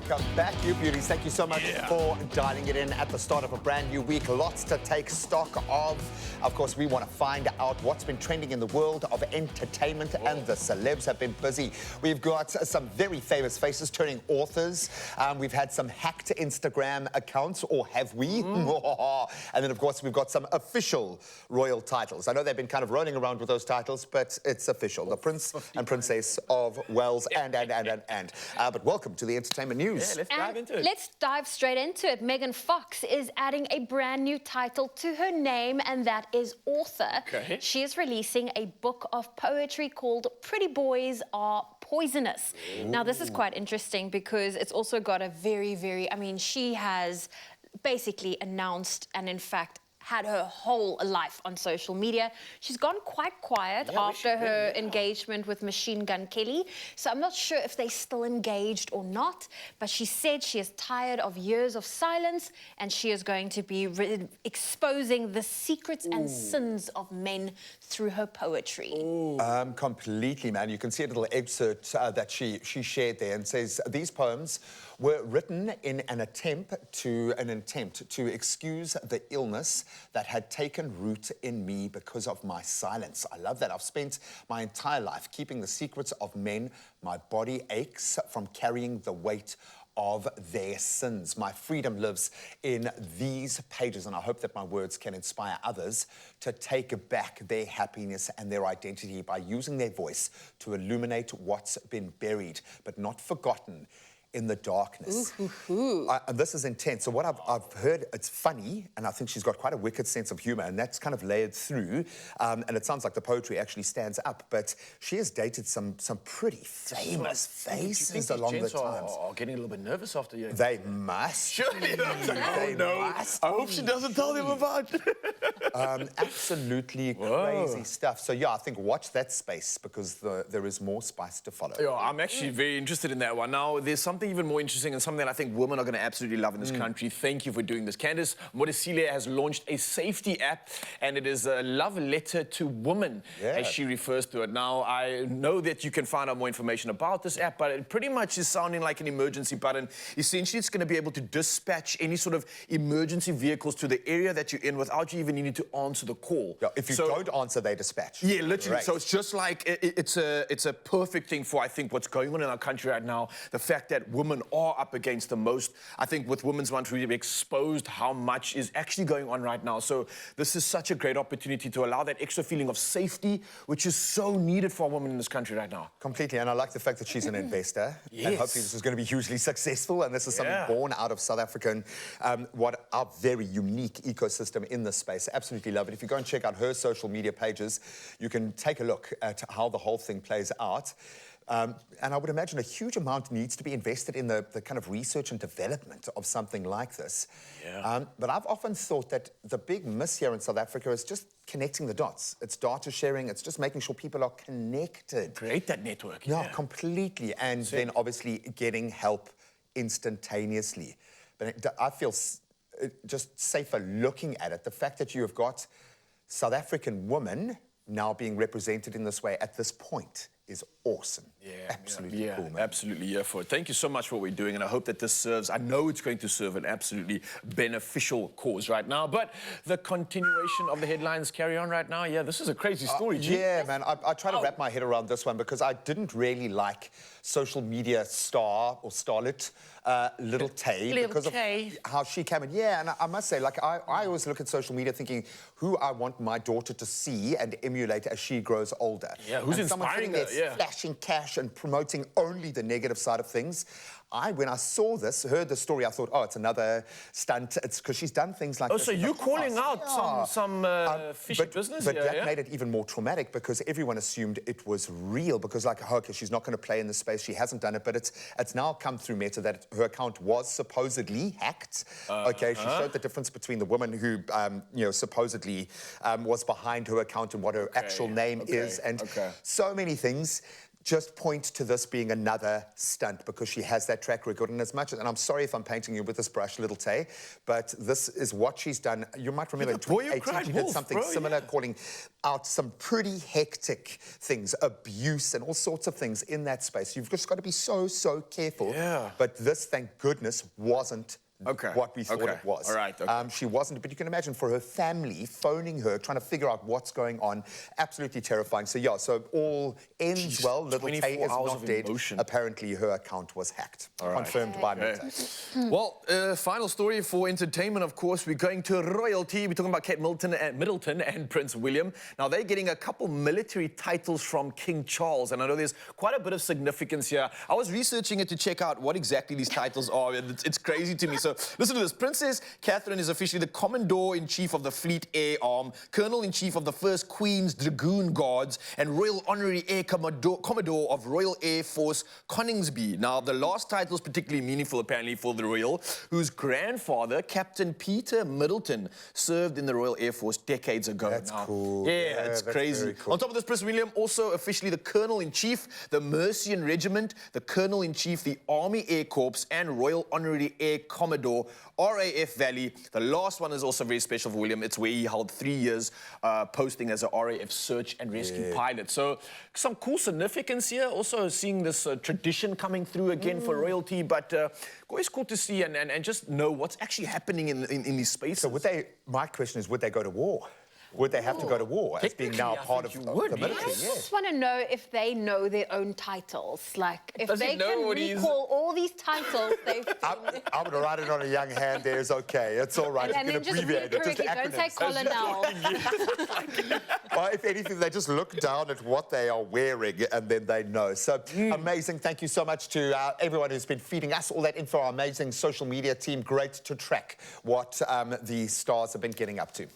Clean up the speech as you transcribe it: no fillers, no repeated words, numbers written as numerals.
Welcome back, you beauties. Thank you so much for dialing it in at the start of a brand new week. Lots to take stock of. Of course, we want to find out what's been trending in the world of entertainment, and the celebs have been busy. We've got some very famous faces turning authors. We've had some hacked Instagram accounts, or have we? And then, of course, we've got some official royal titles. I know they've been kind of rolling around with those titles, but it's official. The Prince and Princess of Wales and. But welcome to the entertainment news. Yeah, let's dive into it. Let's dive straight into it. Megan Fox is adding a brand new title to her name, and that is author. Okay. She is releasing a book of poetry called Pretty Boys Are Poisonous. Ooh. Now, this is quite interesting because it's also got a very, I mean, she has basically announced and, in fact, had her whole life on social media. She's gone quite quiet after her engagement with Machine Gun Kelly. So I'm not sure if they're still engaged or not, but she said she is tired of years of silence and she is going to be exposing the secrets and sins of men through her poetry. Completely, man. You can see a little excerpt that she shared there, and says these poems were written in an attempt to excuse the illness that had taken root in me because of my silence. I love that. I've spent my entire life keeping the secrets of men. My body aches from carrying the weight of their sins. My freedom lives in these pages, and I hope that my words can inspire others to take back their happiness and their identity by using their voice to illuminate what's been buried but not forgotten in the darkness. And this is intense. So what I've heard, it's funny, and I think she's got quite a wicked sense of humor, and that's kind of layered through, and it sounds like the poetry actually stands up, but she has dated some pretty famous faces along the times. Are getting a little bit nervous after you. They must. Surely. They must. I hope she doesn't tell them about it. Absolutely crazy stuff. So yeah, I think watch that space, because there is more spice to follow. Yeah, I'm actually very interested in that one. Now, there's something even more interesting and something that I think women are going to absolutely love in this country. Thank you for doing this. Candice Modesile has launched a safety app, and it is a love letter to women, as she refers to it. Now, I know that you can find out more information about this app, but it pretty much is sounding like an emergency button. Essentially, it's going to be able to dispatch any sort of emergency vehicles to the area that you're in without you even needing to answer the call. Yeah, if you don't answer, they dispatch. Yeah, literally. Right. So it's just like, it's a perfect thing for, I think, what's going on in our country right now. The fact that women are up against the most. I think with Women's Month, we've exposed how much is actually going on right now. So this is such a great opportunity to allow that extra feeling of safety, which is so needed for women in this country right now. Completely, and I like the fact that she's an investor. And hopefully this is going to be hugely successful, and this is something born out of South African, what our very unique ecosystem in this space. Absolutely love it. If you go and check out her social media pages, you can take a look at how the whole thing plays out. And I would imagine a huge amount needs to be invested in the kind of research and development of something like this. But I've often thought that the big miss here in South Africa is just connecting the dots. It's data sharing. It's just making sure people are connected. Create that network. No, completely. And then obviously getting help instantaneously. But I feel just safer looking at it. The fact that you have got South African women now being represented in this way at this point is awesome. Absolutely cool, man. Absolutely, for it. Thank you so much for what we're doing, and I hope that this serves, I know it's going to serve an absolutely beneficial cause right now. But the continuation of the headlines carry on right now. Yeah, this is a crazy story, G. Yeah, man, I try to wrap my head around this one because I didn't really like social media star or starlet Little Tay because of how she came in. Yeah, and I must say, like, I always look at social media thinking who I want my daughter to see and emulate as she grows older. Yeah, who's inspiring her? Flashing cash and promoting only the negative side of things. When I saw this, heard the story, I thought, oh, it's another stunt. It's because she's done things like this. So you're calling out some fishy business? But that made it even more traumatic because everyone assumed it was real because, like, okay, she's not going to play in this space. She hasn't done it, but it's now come through Meta that her account was supposedly hacked. Okay, she showed the difference between the woman who, supposedly was behind her account and what her actual name is, and so many things. just point to this being another stunt because she has that track record. And as much as, and I'm sorry if I'm painting you with this brush, little Tay, but this is what she's done. You might remember in Boy, you 2018 cried she did wolf, something bro, similar, yeah. calling out some pretty hectic things, abuse and all sorts of things in that space. You've just got to be so, so careful. Yeah. But this, thank goodness, wasn't what we thought it was. All right. Okay. She wasn't, but you can imagine for her family phoning her, trying to figure out what's going on. Absolutely terrifying. So yeah, so all ends well. Little Tay 24 is hours not of dead. emotion. Apparently her account was hacked. Confirmed by Meta. Well, final story for entertainment, of course. We're going to royalty. We're talking about Kate Middleton and Prince William. Now, they're getting a couple military titles from King Charles, and I know there's quite a bit of significance here. I was researching it to check out what exactly these titles are, and it's crazy to me. So listen to this. Princess Catherine is officially the Commodore-in-Chief of the Fleet Air Arm, Colonel-in-Chief of the 1st Queen's Dragoon Guards, and Royal Honorary Air Commodore of Royal Air Force Coningsby. Now, the last title is particularly meaningful, apparently, for the royal, whose grandfather, Captain Peter Middleton, served in the Royal Air Force decades ago. That's now, cool. Yeah, it's that's crazy. very cool. On top of this, Prince William, also officially the Colonel-in-Chief, the Mercian Regiment, the Colonel-in-Chief, the Army Air Corps, and Royal Honorary Air Commodore, RAF Valley. The last one is also very special for William. It's where he held 3 years posting as a RAF search and rescue pilot. So some cool significance here. Also seeing this tradition coming through again for royalty, but always cool to see and just know what's actually happening in these spaces. So my question is, would they go to war? Would they have to go to war as being now Technically, I part of think the you would, military? I just want to know if they know their own titles. Like, if Does he they know can what he's- recall all these titles they've been... I'm going to write it on a young hand there. It's okay. It's all right. And you then can just read abbreviate it it. Just correctly. Don't say acronyms. colonel. Or if anything, they just look down at what they are wearing and then they know. So amazing. Thank you so much to everyone who's been feeding us all that info, our amazing social media team. Great to track what the stars have been getting up to.